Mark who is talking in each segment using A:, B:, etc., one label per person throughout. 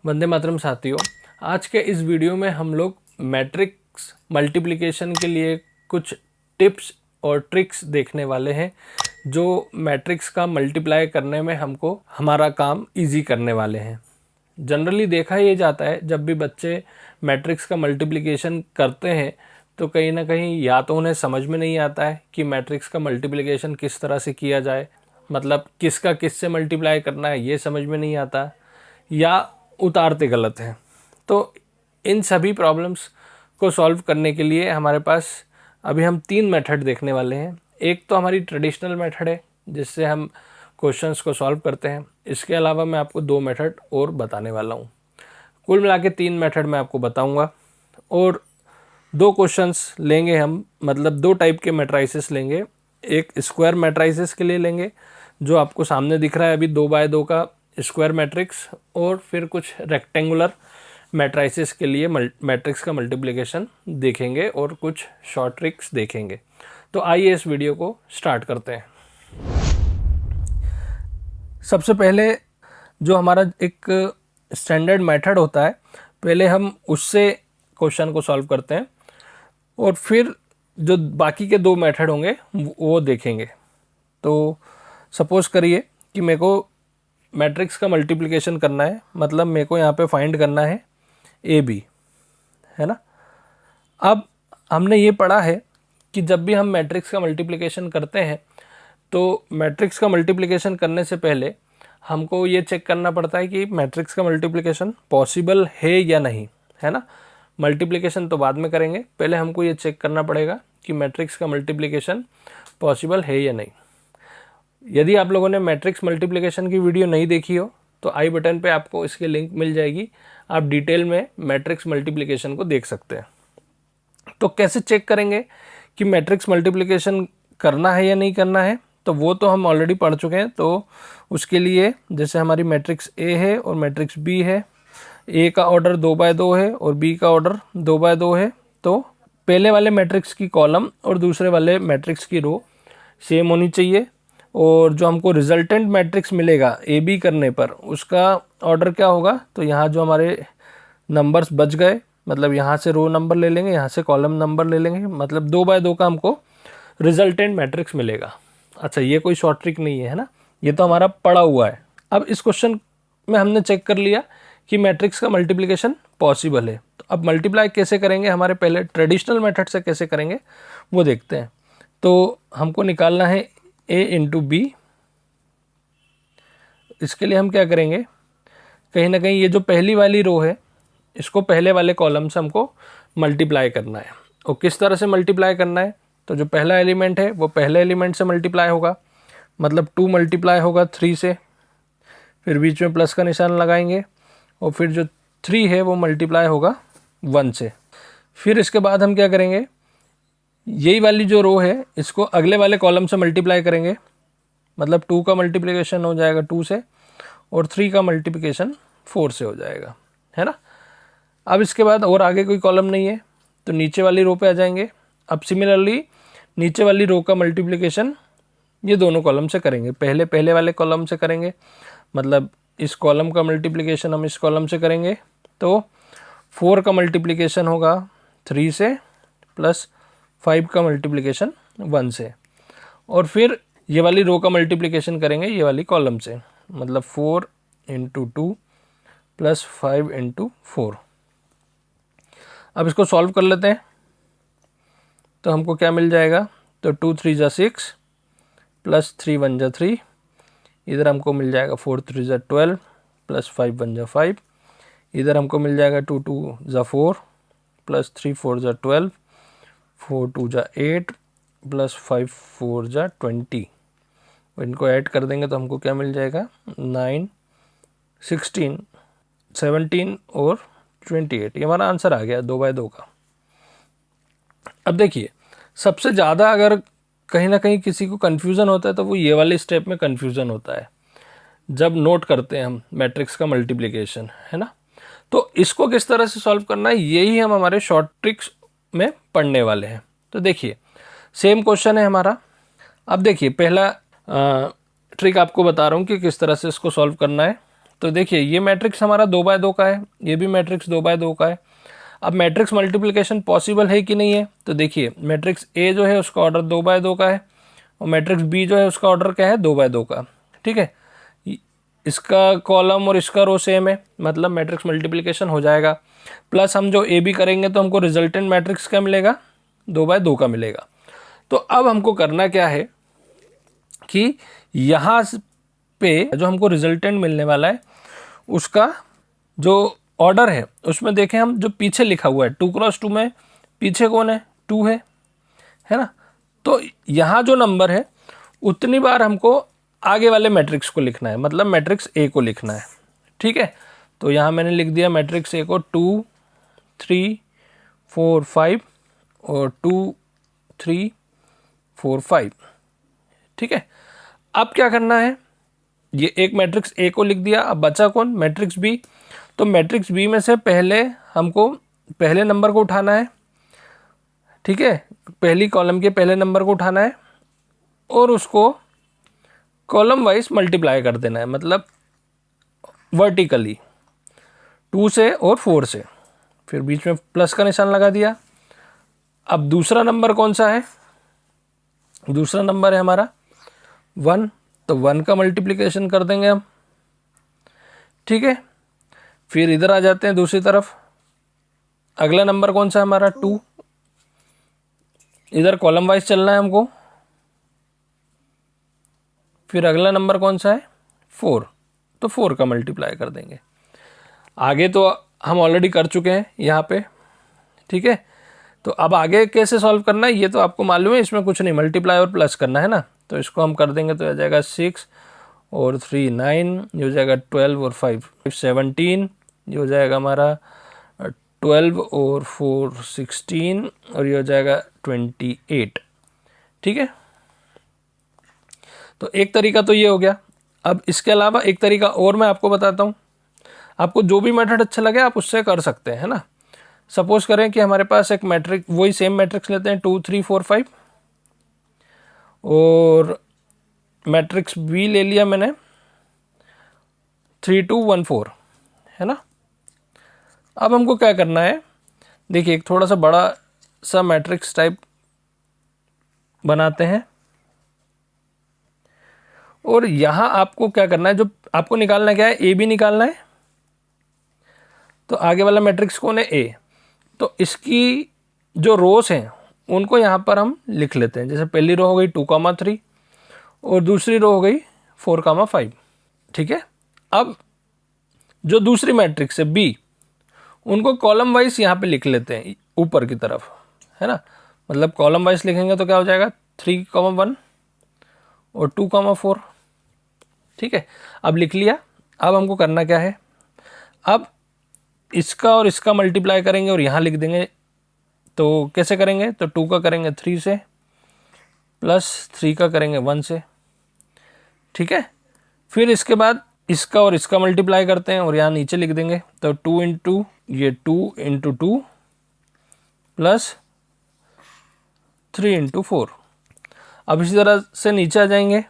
A: वंदे मातरम साथियों, आज के इस वीडियो में हम लोग मैट्रिक्स मल्टीप्लिकेशन के लिए कुछ टिप्स और ट्रिक्स देखने वाले हैं जो मैट्रिक्स का मल्टीप्लाई करने में हमको हमारा काम इजी करने वाले हैं। जनरली देखा ये जाता है जब भी बच्चे मैट्रिक्स का मल्टीप्लिकेशन करते हैं तो कहीं ना कहीं या तो उन्हें समझ में नहीं आता है कि मैट्रिक्स का मल्टीप्लिकेशन किस तरह से किया जाए, मतलब किसका किससे मल्टीप्लाई करना है ये समझ में नहीं आता, या उतारते गलत हैं। तो इन सभी प्रॉब्लम्स को सॉल्व करने के लिए हमारे पास अभी हम 3 मेथड देखने वाले हैं। एक तो हमारी ट्रेडिशनल मेथड है जिससे हम क्वेश्चंस को सॉल्व करते हैं। इसके अलावा मैं आपको 2 मेथड और बताने वाला हूँ। कुल मिला के 3 मेथड मैं आपको बताऊँगा और 2 क्वेश्चंस लेंगे हम, मतलब 2 टाइप के मैट्राइसेस लेंगे। एक स्क्वायर मैट्राइसेस के लिए लेंगे जो आपको सामने दिख रहा है अभी 2x2 का स्क्वायर मैट्रिक्स, और फिर कुछ रेक्टेंगुलर मैट्राइसेस के लिए मैट्रिक्स का मल्टीप्लिकेशन देखेंगे और कुछ शॉर्ट ट्रिक्स देखेंगे। तो आइए इस वीडियो को स्टार्ट करते हैं। सबसे पहले जो हमारा एक स्टैंडर्ड मेथड होता है, पहले हम उससे क्वेश्चन को सॉल्व करते हैं और फिर जो बाकी के 2 मेथड होंगे वो देखेंगे। तो सपोज करिए कि मेरे को मैट्रिक्स का मल्टीप्लिकेशन करना है, मतलब मेरे को यहाँ पे फाइंड करना है ए बी, है ना। अब हमने ये पढ़ा है कि जब भी हम मैट्रिक्स का मल्टीप्लिकेशन करते हैं तो मैट्रिक्स का मल्टीप्लिकेशन करने से पहले हमको ये चेक करना पड़ता है कि मैट्रिक्स का मल्टीप्लिकेशन पॉसिबल है या नहीं, है ना। मल्टीप्लिकेशन तो बाद में करेंगे, पहले हमको ये चेक करना पड़ेगा कि मैट्रिक्स का मल्टीप्लिकेशन पॉसिबल है या नहीं। यदि आप लोगों ने मैट्रिक्स मल्टीप्लिकेशन की वीडियो नहीं देखी हो तो आई बटन पे आपको इसकी लिंक मिल जाएगी, आप डिटेल में मैट्रिक्स मल्टीप्लिकेशन को देख सकते हैं। तो कैसे चेक करेंगे कि मैट्रिक्स मल्टीप्लिकेशन करना है या नहीं करना है, तो वो तो हम ऑलरेडी पढ़ चुके हैं। तो उसके लिए जैसे हमारी मैट्रिक्स ए है और मैट्रिक्स बी है, ए का ऑर्डर 2x2 है और बी का ऑर्डर 2x2 है, तो पहले वाले मैट्रिक्स की कॉलम और दूसरे वाले मैट्रिक्स की रो सेम होनी चाहिए, और जो हमको रिजल्टेंट मैट्रिक्स मिलेगा ए बी करने पर उसका ऑर्डर क्या होगा, तो यहाँ जो हमारे नंबर्स बच गए, मतलब यहाँ से रो नंबर ले लेंगे, यहाँ से कॉलम नंबर ले लेंगे, मतलब 2x2 का हमको रिजल्टेंट मैट्रिक्स मिलेगा। अच्छा, ये कोई शॉर्ट ट्रिक नहीं है ना, ये तो हमारा पड़ा हुआ है। अब इस क्वेश्चन में हमने चेक कर लिया कि मैट्रिक्स का मल्टीप्लिकेशन पॉसिबल है। तो अब मल्टीप्लाई कैसे करेंगे, हमारे पहले ट्रेडिशनल मेथड से कैसे करेंगे वो देखते हैं। तो हमको निकालना है ए इंटू बी। इसके लिए हम क्या करेंगे, कहीं ना कहीं ये जो पहली वाली रो है इसको पहले वाले कॉलम से हमको मल्टीप्लाई करना है। और किस तरह से मल्टीप्लाई करना है, तो जो पहला एलिमेंट है वो पहले एलिमेंट से मल्टीप्लाई होगा, मतलब 2 मल्टीप्लाई होगा 3 से, फिर बीच में प्लस का निशान लगाएंगे, और फिर जो 3 है वो मल्टीप्लाई होगा 1 से। फिर इसके बाद हम क्या करेंगे, यही वाली जो रो है इसको अगले वाले कॉलम से मल्टीप्लाई करेंगे, मतलब 2 का मल्टीप्लिकेशन हो जाएगा 2 से और 3 का मल्टीप्लिकेशन 4 से हो जाएगा, है ना। अब इसके बाद और आगे कोई कॉलम नहीं है तो नीचे वाली रो पे आ जाएंगे। अब सिमिलरली नीचे वाली रो का मल्टीप्लिकेशन ये दोनों कॉलम से करेंगे, पहले वाले कॉलम से करेंगे, मतलब इस कॉलम का मल्टीप्लिकेशन हम इस कॉलम से करेंगे, तो 4 का मल्टीप्लिकेशन होगा 3 से प्लस 5 का मल्टीप्लिकेशन 1 से, और फिर ये वाली रो का मल्टीप्लिकेशन करेंगे ये वाली कॉलम से, मतलब 4 इंटू 2 प्लस 5 इंटू 4। अब इसको सॉल्व कर लेते हैं तो हमको क्या मिल जाएगा, तो 2 3 जा 6 प्लस 3 1 जा 3, इधर हमको मिल जाएगा 4 3 जा 12 प्लस 5 1 जा 5, इधर हमको मिल जाएगा 2 2 जा 4 प्लस 3 4 जा 12, 4 2 जा 8 प्लस 5 4 जा 20। इनको ऐड कर देंगे तो हमको क्या मिल जाएगा, 9 16 17 और 28। ये हमारा आंसर आ गया 2x2 का। अब देखिए, सबसे ज़्यादा अगर कहीं ना कहीं किसी को कन्फ्यूज़न होता है तो वो ये वाले स्टेप में कन्फ्यूज़न होता है जब नोट करते हैं हम मैट्रिक्स का मल्टीप्लिकेशन, है ना। तो इसको किस तरह से सॉल्व करना है यही हम हमारे शॉर्ट ट्रिक्स में पढ़ने वाले हैं। तो देखिए, सेम क्वेश्चन है हमारा। अब देखिए, पहला ट्रिक आपको बता रहा हूँ कि किस तरह से इसको सॉल्व करना है। तो देखिए ये मैट्रिक्स हमारा 2x2 का है, ये भी मैट्रिक्स 2x2 का है। अब मैट्रिक्स मल्टीप्लिकेशन पॉसिबल है कि नहीं है, तो देखिए मैट्रिक्स ए जो है उसका ऑर्डर 2x2 का है और मैट्रिक्स बी जो है उसका ऑर्डर क्या है 2x2 का। ठीक है, इसका कॉलम और इसका रो सेम है, मतलब मैट्रिक्स मल्टीप्लिकेशन हो जाएगा। प्लस हम जो ए बी करेंगे तो हमको रिजल्टेंट मैट्रिक्स क्या मिलेगा, 2x2 का मिलेगा। तो अब हमको करना क्या है कि यहाँ पे जो हमको रिजल्टेंट मिलने वाला है उसका जो ऑर्डर है उसमें देखें हम, जो पीछे लिखा हुआ है 2x2 में पीछे कौन है, 2 है ना। तो यहाँ जो नंबर है उतनी बार हमको आगे वाले मैट्रिक्स को लिखना है, मतलब मैट्रिक्स ए को लिखना है। ठीक है, तो यहाँ मैंने लिख दिया मैट्रिक्स ए को 2 3 4 5 और 2 3 4 5। ठीक है, अब क्या करना है, ये एक मैट्रिक्स ए को लिख दिया, अब बचा कौन, मैट्रिक्स बी। तो मैट्रिक्स बी में से पहले हमको पहले नंबर को उठाना है। ठीक है, पहली कॉलम के पहले नंबर को उठाना है और उसको कॉलम वाइज मल्टीप्लाई कर देना है, मतलब वर्टिकली 2 से और 4 से, फिर बीच में प्लस का निशान लगा दिया। अब दूसरा नंबर कौन सा है, दूसरा नंबर है हमारा 1, तो 1 का मल्टीप्लिकेशन कर देंगे हम। ठीक है, फिर इधर आ जाते हैं दूसरी तरफ, अगला नंबर कौन सा है हमारा 2, इधर कॉलम वाइज चलना है हमको। फिर अगला नंबर कौन सा है 4, तो 4 का मल्टीप्लाई कर देंगे। आगे तो हम ऑलरेडी कर चुके हैं यहाँ पे। ठीक है, तो अब आगे कैसे सॉल्व करना है ये तो आपको मालूम है, इसमें कुछ नहीं, मल्टीप्लाई और प्लस करना है ना। तो इसको हम कर देंगे तो आ जाएगा 6 और 3 9, ये हो जाएगा 12 और 5 17, ये हो जाएगा हमारा 12 और 4 16 और ये हो जाएगा 28। ठीक है, तो एक तरीका तो ये हो गया। अब इसके अलावा एक तरीका और मैं आपको बताता हूँ, आपको जो भी मेथड अच्छा लगे आप उससे कर सकते हैं, है ना। सपोज करें कि हमारे पास एक मैट्रिक्स, वही सेम मैट्रिक्स लेते हैं 2 3 4 5 और मैट्रिक्स बी ले लिया मैंने 3 2 1 4, है ना। अब हमको क्या करना है, देखिए एक थोड़ा सा बड़ा सा मैट्रिक्स टाइप बनाते हैं और यहाँ आपको क्या करना है, जो आपको निकालना क्या है, ए बी निकालना है। तो आगे वाला मैट्रिक्स कौन है, ए, तो इसकी जो रोस हैं उनको यहाँ पर हम लिख लेते हैं। जैसे पहली रो हो गई 2, 3 और दूसरी रो हो गई 4, 5। ठीक है, अब जो दूसरी मैट्रिक्स है बी, उनको कॉलम वाइज यहाँ पे लिख लेते हैं ऊपर की तरफ, है ना। मतलब कॉलम वाइज लिखेंगे तो क्या हो जाएगा 3, 1 और 2, 4। ठीक है, अब लिख लिया। अब हमको करना क्या है, अब इसका और इसका मल्टीप्लाई करेंगे और यहाँ लिख देंगे। तो कैसे करेंगे, तो 2 का करेंगे 3 से प्लस 3 का करेंगे 1 से। ठीक है, फिर इसके बाद इसका और इसका मल्टीप्लाई करते हैं और यहाँ नीचे लिख देंगे। तो 2 इंटू ये 2 इंटू 2 प्लस 3 इंटू 4। अब इसी तरह से नीचे आ जाएंगे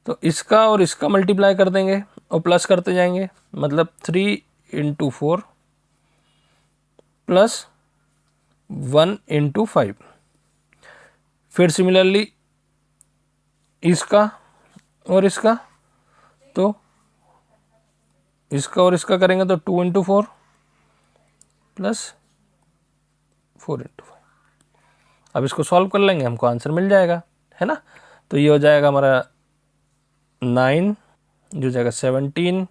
A: तो इसका और इसका मल्टीप्लाई कर देंगे और प्लस करते जाएंगे, मतलब 3 इंटू 4 प्लस 1 इंटू 5। फिर सिमिलरली इसका और इसका, तो इसका और इसका करेंगे तो 2 इंटू 4 प्लस 4 इंटू 5। अब इसको सॉल्व कर लेंगे, हमको आंसर मिल जाएगा, है ना। तो ये हो जाएगा हमारा 9, ये हो जाएगा 17,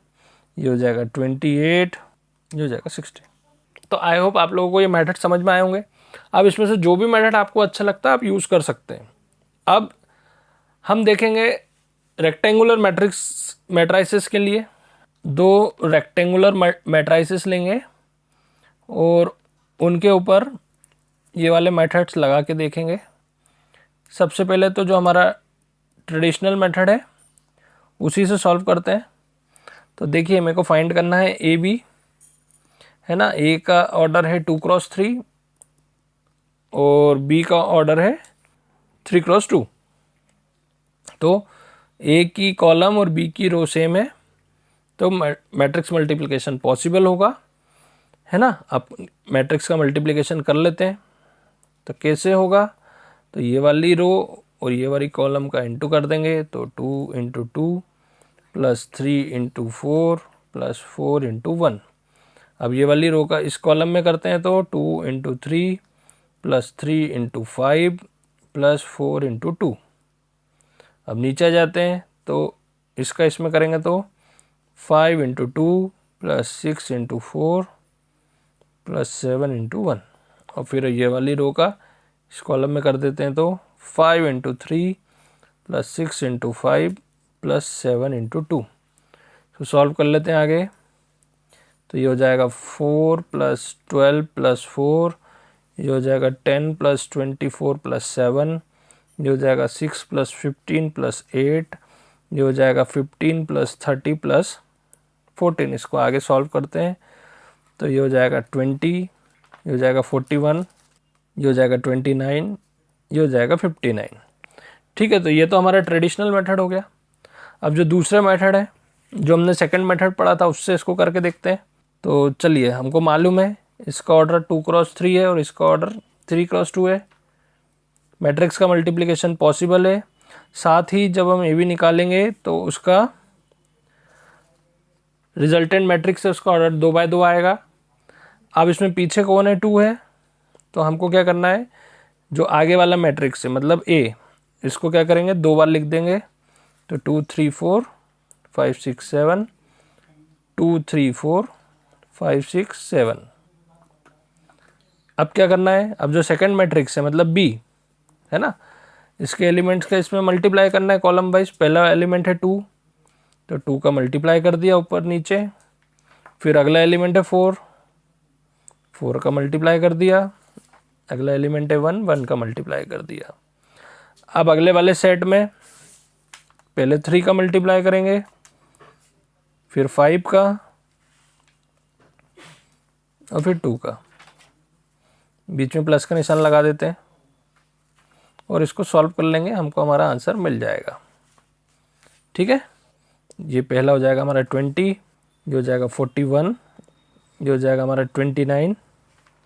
A: ये हो जाएगा 28, ये हो जाएगा 60। तो आई होप आप लोगों को ये मेथड समझ में आए होंगे। अब इसमें से जो भी मेथड आपको अच्छा लगता है आप यूज़ कर सकते हैं। अब हम देखेंगे रेक्टेंगुलर मैट्रिसेस के लिए। 2 रेक्टेंगुलर मैट्रिसेस लेंगे और उनके ऊपर ये वाले मेथड्स लगा के देखेंगे। सबसे पहले तो जो हमारा ट्रेडिशनल मेथड है उसी से सॉल्व करते हैं। तो देखिए मेरे को फाइंड करना है ए बी, है ना। ए का ऑर्डर है 2x3 और बी का ऑर्डर है 3x2। तो ए की कॉलम और बी की रो सेम है, तो मैट्रिक्स मल्टीप्लिकेशन पॉसिबल होगा, है ना। अब मैट्रिक्स का मल्टीप्लिकेशन कर लेते हैं, तो कैसे होगा, तो ये वाली रो और ये वाली कॉलम का इंटू कर देंगे, तो 2 into 2 plus 3 into 4 plus 4 into 1। अब ये वाली रो का इस कॉलम में करते हैं, तो 2 into 3 plus 3 into 5 plus 4 into 2। अब नीचे जाते हैं, तो इसका इसमें करेंगे, तो 5 into 2 plus 6 into 4 plus 7 into 1। और फिर ये वाली रो का इस कॉलम में कर देते हैं, तो 5 into 3 plus 6 into 5 plus 7 into 2। तो सॉल्व कर लेते हैं आगे, तो ये हो जाएगा 4 प्लस 12 प्लस 4, ये हो जाएगा 10 प्लस 24 प्लस 7, ये हो जाएगा 6 प्लस 15 प्लस 8, ये हो जाएगा 15 प्लस 30 प्लस 14। इसको आगे सॉल्व करते हैं, तो ये हो जाएगा 20, ये हो जाएगा 41, ये हो जाएगा 29, ये हो जाएगा 59। ठीक है, तो ये तो हमारा ट्रेडिशनल मेथड हो गया। अब जो दूसरा मेथड है, जो हमने सेकंड मेथड पढ़ा था, उससे इसको करके देखते हैं। तो चलिए, हमको मालूम है इसका ऑर्डर 2x3 है और इसका ऑर्डर 3x2 है। मैट्रिक्स का मल्टीप्लिकेशन पॉसिबल है। साथ ही जब हम ए बी निकालेंगे तो उसका रिजल्टेंट मैट्रिक्स से उसका ऑर्डर 2x2 आएगा। अब इसमें पीछे कौन है, 2 है, तो हमको क्या करना है, जो आगे वाला मैट्रिक्स है मतलब ए, इसको क्या करेंगे, 2 बार लिख देंगे। तो 2 3 4 5 6 7, 2 3 4 5 6 7। अब क्या करना है, अब जो सेकंड मैट्रिक्स है मतलब बी है ना, इसके एलिमेंट्स का इसमें मल्टीप्लाई करना है कॉलम वाइज। पहला एलिमेंट है 2, तो 2 का मल्टीप्लाई कर दिया ऊपर नीचे। फिर अगला एलिमेंट है 4, 4 का मल्टीप्लाई कर दिया। अगला एलिमेंट है 1, 1 का मल्टीप्लाई कर दिया। अब अगले वाले सेट में पहले 3 का मल्टीप्लाई करेंगे, फिर 5 का और फिर 2 का। बीच में प्लस का निशान लगा देते हैं और इसको सॉल्व कर लेंगे, हमको हमारा आंसर मिल जाएगा। ठीक है, ये पहला हो जाएगा हमारा 20, ये हो जाएगा 41, ये हो जाएगा हमारा 29,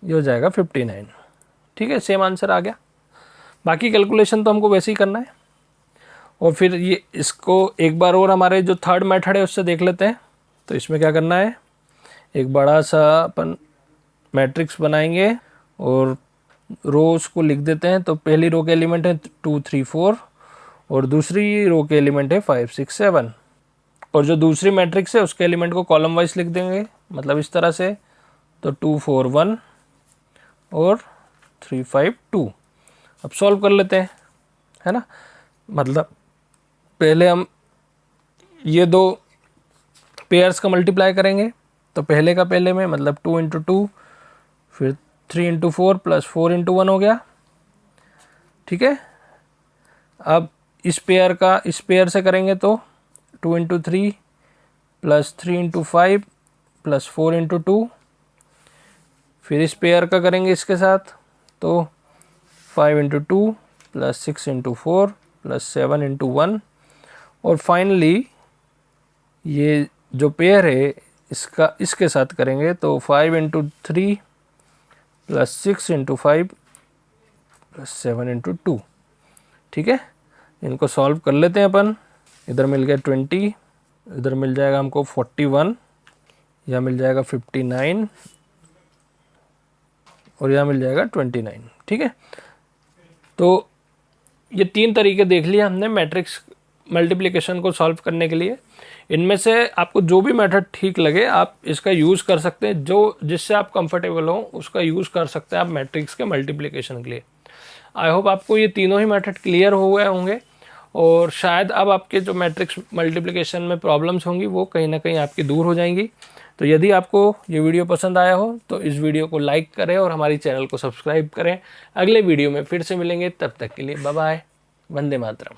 A: ये हो जाएगा 59। ठीक है, सेम आंसर आ गया। बाकी कैलकुलेशन तो हमको वैसे ही करना है। और फिर ये इसको एक बार और हमारे जो थर्ड मेथड है उससे देख लेते हैं। तो इसमें क्या करना है, एक बड़ा सा अपन मैट्रिक्स बनाएंगे और रोज को लिख देते हैं। तो पहली रो के एलिमेंट है 2 3 4 और दूसरी रो के एलिमेंट है 5 6 7। और जो दूसरी मैट्रिक्स है उसके एलिमेंट को कॉलम वाइज लिख देंगे, मतलब इस तरह से। तो 2 4 1 और 3 5 2। अब सॉल्व कर लेते हैं, है ना। मतलब पहले हम ये दो पेयर्स का मल्टीप्लाई करेंगे। तो पहले का पहले में मतलब 2 इंटू 2, फिर 3 इंटू 4 प्लस 4 इंटू 1 हो गया। ठीक है, अब इस पेयर का इस पेयर से करेंगे तो 2 into 3 plus 3 into 5 plus 4 into 2। फिर इस पेयर का करेंगे इसके साथ, तो 5 into 2 plus 6 into 4 plus 7 into 1। और फाइनली ये जो पेयर है इसका इसके साथ करेंगे, तो 5 into 3 plus 6 into 5 plus 7 into 2। ठीक है, इनको सॉल्व कर लेते हैं अपन। इधर मिल गया 20, इधर मिल जाएगा हमको 41, यहाँ मिल जाएगा 59 और यहाँ मिल जाएगा 29। ठीक है, तो ये 3 तरीके देख लिए हमने मैट्रिक्स मल्टीप्लिकेशन को सॉल्व करने के लिए। इनमें से आपको जो भी मेथड ठीक लगे आप इसका यूज़ कर सकते हैं, जो जिससे आप कंफर्टेबल हो उसका यूज़ कर सकते हैं आप मैट्रिक्स के मल्टीप्लिकेशन के लिए। आई होप आपको ये तीनों ही मेथड क्लियर हो गए होंगे और शायद अब आपके जो मैट्रिक्स मल्टीप्लिकेशन में प्रॉब्लम्स होंगी वो कहीं ना कहीं आपकी दूर हो जाएंगी। तो यदि आपको ये वीडियो पसंद आया हो तो इस वीडियो को लाइक करें और हमारी चैनल को सब्सक्राइब करें। अगले वीडियो में फिर से मिलेंगे, तब तक के लिए बाय बाय, वंदे मातरम।